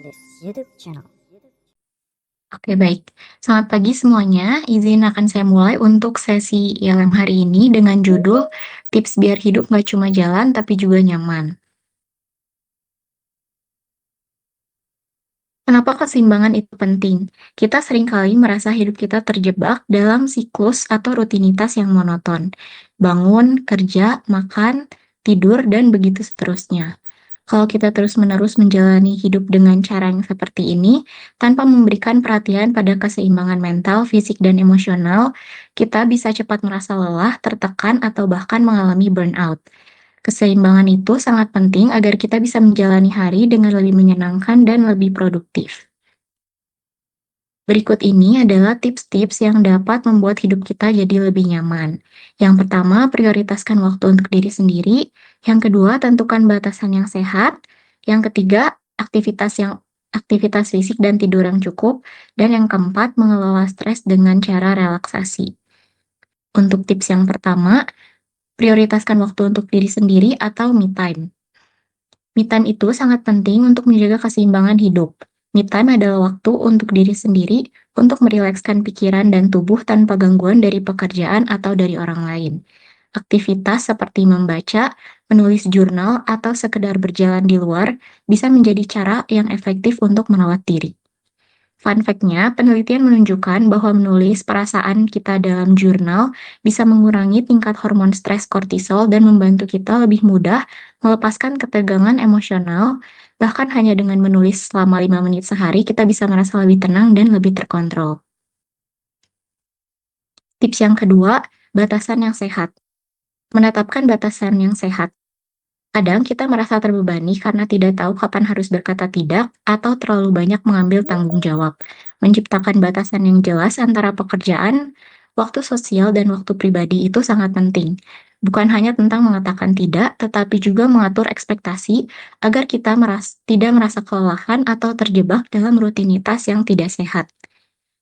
this YouTube channel. Oke, baik. Selamat pagi semuanya. Izin akan saya mulai untuk sesi ILM hari ini dengan judul Tips Biar Hidup Nggak Cuma Jalan Tapi Juga Nyaman. Kenapa keseimbangan itu penting? Kita seringkali merasa hidup kita terjebak dalam siklus atau rutinitas yang monoton. Bangun, kerja, makan, tidur, dan begitu seterusnya. Kalau kita terus-menerus menjalani hidup dengan cara yang seperti ini, tanpa memberikan perhatian pada keseimbangan mental, fisik, dan emosional, kita bisa cepat merasa lelah, tertekan, atau bahkan mengalami burnout. Keseimbangan itu sangat penting agar kita bisa menjalani hari dengan lebih menyenangkan dan lebih produktif. Berikut ini adalah tips-tips yang dapat membuat hidup kita jadi lebih nyaman. Yang pertama, prioritaskan waktu untuk diri sendiri. Yang kedua, tentukan batasan yang sehat. Yang ketiga, aktivitas fisik dan tidur yang cukup. Dan yang keempat, mengelola stres dengan cara relaksasi. Untuk tips yang pertama, prioritaskan waktu untuk diri sendiri atau me time. Me time itu sangat penting untuk menjaga keseimbangan hidup. Me time adalah waktu untuk diri sendiri, untuk merilekskan pikiran dan tubuh tanpa gangguan dari pekerjaan atau dari orang lain. Aktivitas seperti membaca, menulis jurnal, atau sekedar berjalan di luar bisa menjadi cara yang efektif untuk merawat diri. Fun fact-nya, penelitian menunjukkan bahwa menulis perasaan kita dalam jurnal bisa mengurangi tingkat hormon stres kortisol dan membantu kita lebih mudah melepaskan ketegangan emosional. Bahkan hanya dengan menulis selama 5 menit sehari, kita bisa merasa lebih tenang dan lebih terkontrol. Tips yang kedua, batasan yang sehat. Menetapkan batasan yang sehat. Kadang kita merasa terbebani karena tidak tahu kapan harus berkata tidak atau terlalu banyak mengambil tanggung jawab. Menciptakan batasan yang jelas antara pekerjaan, waktu sosial, dan waktu pribadi itu sangat penting. Bukan hanya tentang mengatakan tidak, tetapi juga mengatur ekspektasi agar kita tidak merasa kelelahan atau terjebak dalam rutinitas yang tidak sehat.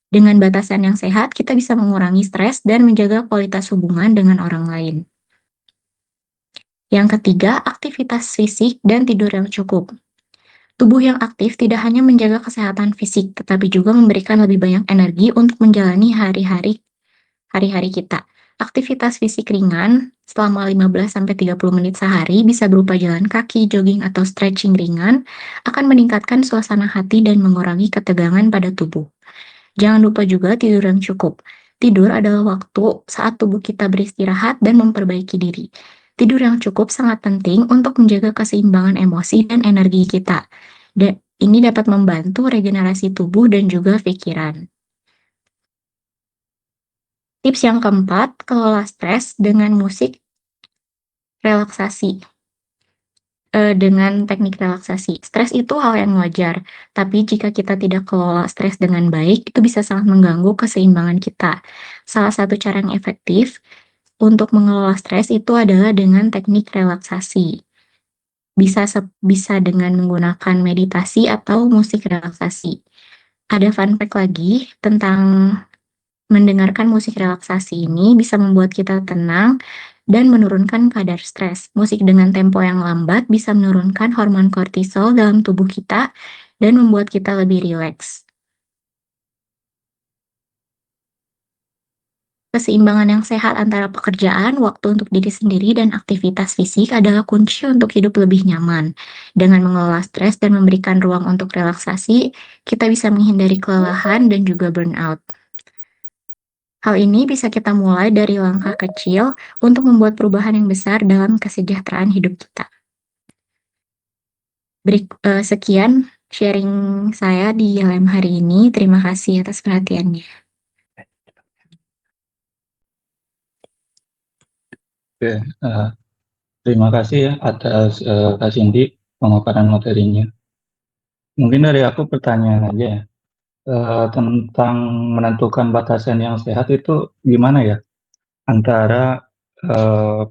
Dengan batasan yang sehat, kita bisa mengurangi stres dan menjaga kualitas hubungan dengan orang lain. Yang ketiga, aktivitas fisik dan tidur yang cukup. Tubuh yang aktif tidak hanya menjaga kesehatan fisik, tetapi juga memberikan lebih banyak energi untuk menjalani hari-hari kita. Aktivitas fisik ringan selama 15-30 menit sehari bisa berupa jalan kaki, jogging, atau stretching ringan akan meningkatkan suasana hati dan mengurangi ketegangan pada tubuh. Jangan lupa juga tidur yang cukup. Tidur adalah waktu saat tubuh kita beristirahat dan memperbaiki diri. Tidur yang cukup sangat penting untuk menjaga keseimbangan emosi dan energi kita. Dan ini dapat membantu regenerasi tubuh dan juga pikiran. Tips yang keempat, kelola stres dengan musik relaksasi. Dengan teknik relaksasi. Stres itu hal yang wajar, tapi jika kita tidak kelola stres dengan baik, itu bisa sangat mengganggu keseimbangan kita. Salah satu cara yang efektif untuk mengelola stres itu adalah dengan teknik relaksasi. Bisa dengan menggunakan meditasi atau musik relaksasi. Ada fun fact lagi tentang mendengarkan musik relaksasi ini bisa membuat kita tenang dan menurunkan kadar stres. Musik dengan tempo yang lambat bisa menurunkan hormon kortisol dalam tubuh kita dan membuat kita lebih rileks. Keseimbangan yang sehat antara pekerjaan, waktu untuk diri sendiri, dan aktivitas fisik adalah kunci untuk hidup lebih nyaman. Dengan mengelola stres dan memberikan ruang untuk relaksasi, kita bisa menghindari kelelahan dan juga burnout. Hal ini bisa kita mulai dari langkah kecil untuk membuat perubahan yang besar dalam kesejahteraan hidup kita. Sekian sharing saya di LM hari ini. Terima kasih atas perhatiannya. Oke, terima kasih ya atas Kak Cindy pemaparan materinya. Mungkin dari aku pertanyaan aja ya, tentang menentukan batasan yang sehat itu gimana ya antara eh,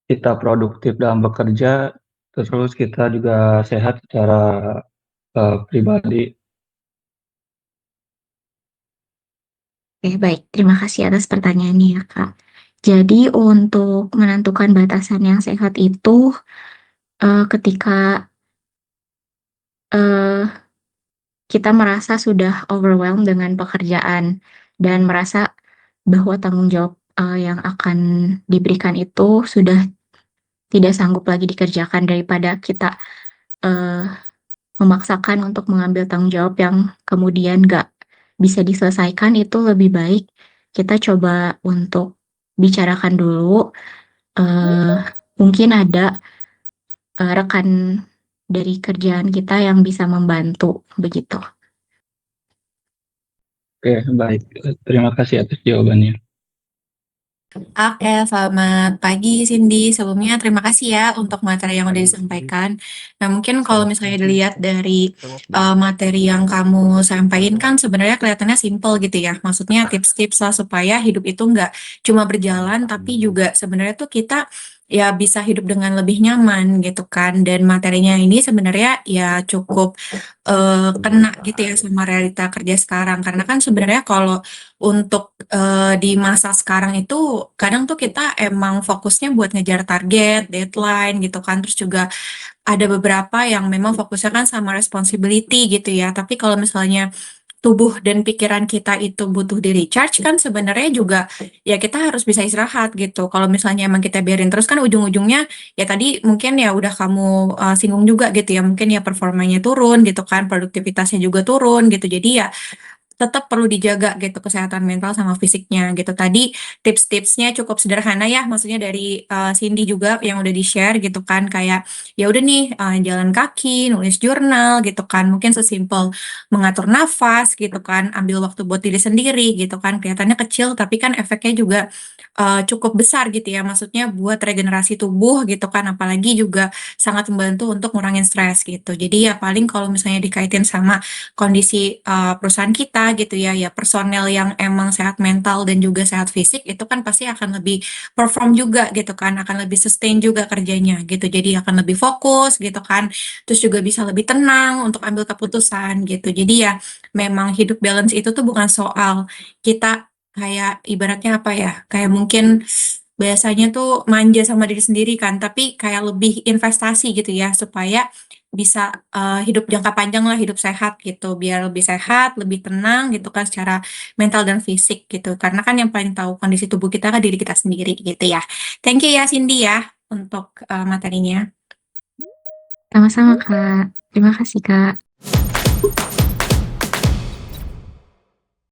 kita produktif dalam bekerja, terus kita juga sehat secara pribadi. Oke, baik. Terima kasih atas pertanyaannya ya, Kak. Jadi untuk menentukan batasan yang sehat itu ketika kita merasa sudah overwhelmed dengan pekerjaan dan merasa bahwa tanggung jawab yang akan diberikan itu sudah tidak sanggup lagi dikerjakan daripada kita eh, memaksakan untuk mengambil tanggung jawab yang kemudian nggak bisa diselesaikan, itu lebih baik kita coba untuk bicarakan dulu. eh, Mungkin ada rekan dari kerjaan kita yang bisa membantu begitu. Oke, baik. Terima kasih atas jawabannya. Oke, selamat pagi Cindy. Sebelumnya terima kasih ya untuk materi yang udah disampaikan. Nah, mungkin kalau misalnya dilihat dari materi yang kamu sampaikan kan sebenarnya kelihatannya simple gitu ya. Maksudnya tips-tips lah supaya hidup itu nggak cuma berjalan, tapi juga sebenarnya tuh kita ya bisa hidup dengan lebih nyaman gitu kan. Dan materinya ini sebenarnya ya cukup kena gitu ya sama realita kerja sekarang. Karena kan sebenarnya kalau untuk di masa sekarang itu kadang tuh kita emang fokusnya buat ngejar target, deadline gitu kan. Terus juga ada beberapa yang memang fokusnya kan sama responsibility gitu ya. Tapi kalau misalnya tubuh dan pikiran kita itu butuh di recharge kan sebenarnya juga ya kita harus bisa istirahat gitu. Kalau misalnya emang kita biarin terus kan ujung-ujungnya ya tadi mungkin ya udah kamu singgung juga gitu ya. Mungkin ya performanya turun gitu kan, produktivitasnya juga turun gitu. Jadi ya tetap perlu dijaga gitu kesehatan mental sama fisiknya gitu. Tadi tips-tipsnya cukup sederhana ya, maksudnya dari Cindy juga yang udah di-share gitu kan kayak ya udah nih jalan kaki, nulis jurnal gitu kan. Mungkin sesimpel mengatur nafas gitu kan, ambil waktu buat diri sendiri gitu kan. Kelihatannya kecil tapi kan efeknya juga cukup besar gitu ya. Maksudnya buat regenerasi tubuh gitu kan, apalagi juga sangat membantu untuk ngurangin stres gitu. Jadi ya paling kalau misalnya dikaitin sama kondisi perusahaan kita gitu ya, ya personel yang emang sehat mental dan juga sehat fisik itu kan pasti akan lebih perform juga gitu kan, akan lebih sustain juga kerjanya gitu. Jadi akan lebih fokus gitu kan, terus juga bisa lebih tenang untuk ambil keputusan gitu. Jadi ya memang hidup balance itu tuh bukan soal kita kayak ibaratnya apa ya, kayak mungkin biasanya tuh manja sama diri sendiri kan, tapi kayak lebih investasi gitu ya supaya bisa hidup jangka panjang lah, hidup sehat gitu, biar lebih sehat, lebih tenang gitu kan secara mental dan fisik gitu. Karena kan yang paling tahu kondisi tubuh kita kan diri kita sendiri gitu ya. Thank you ya Cindy ya untuk materinya. Sama-sama, Kak. Terima kasih, Kak.